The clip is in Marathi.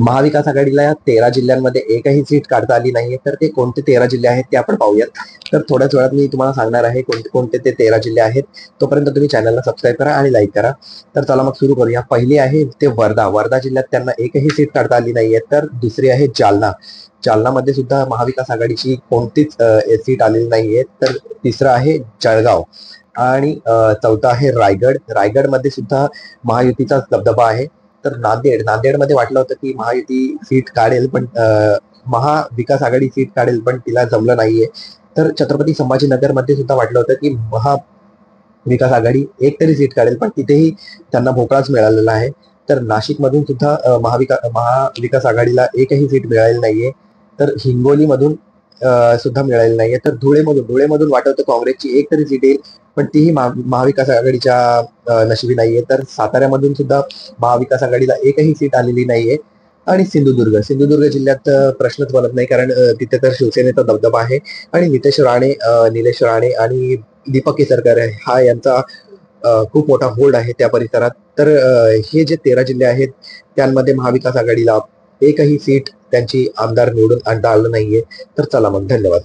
महाविकास आघाडीला या 13 जिल्ह्यांमध्ये एकही सीट काढता आली नाहीये. तर ते कोणते 13 जिल्हे आहेत ते आपण पाहूयात. तर थोड्याच वेळात मी तुम्हाला सांगणार आहे कोणते कोणते ते 13 जिल्हे आहेत. तोपर्यंत तुम्ही चॅनलला सबस्क्राईब करा आणि लाईक करा. तर चला मग सुरू करूया. पहिली आहे ते वर्धा. वर्धा जिल्ह्यात त्यांना एकही सीट काढता आली नाहीये. तर दुसरी आहे जालना. जालनामध्ये सुद्धा महाविकास आघाडीची कोणतीच सीट आलेली नाहीये. तर तिसरं आहे जळगाव आणि चौथा आहे रायगड. रायगडमध्ये सुद्धा महायुतीचाच दबदबा आहे. तर नांदेडमध्ये वाटलं होतं की महायुती सीट काढेल, पण महाविकास आघाडी सीट काढेल, पण तिला जमलं नाहीये. तर छत्रपती संभाजीनगर मध्ये सुद्धा वाटलं होतं की महाविकास आघाडी एक तरी सीट काढेल, पण तिथेही त्यांना भोपळाच मिळालेला आहे. तर नाशिकमधून सुद्धा महाविकास आघाडीला एकही सीट मिळालेली नाहीये. तर हिंगोलीमधून सुद्धा मिळालेली नाहीये. तर धुळेमधून वाटत होतं काँग्रेसची एक तरी सीट येईल, पण तीही महाविकास आघाडीच्या नशिबी नाहीये. तर साताऱ्यामधून सुद्धा महाविकास आघाडीला एकही सीट आलेली नाहीये. आणि सिंधुदुर्ग जिल्ह्यात प्रश्नच बनत नाही, कारण तिथे तर शिवसेनेचा दबदबा आहे आणि निलेश राणे आणि दीपक केसरकर हा यांचा खूप मोठा होल्ड आहे त्या परिसरात. तर हे जे 13 जिल्हे आहेत त्यांमध्ये महाविकास आघाडीला एकही सीट त्यांची आमदार निवडून आणता आलं नाहीये. तर चला मग, धन्यवाद.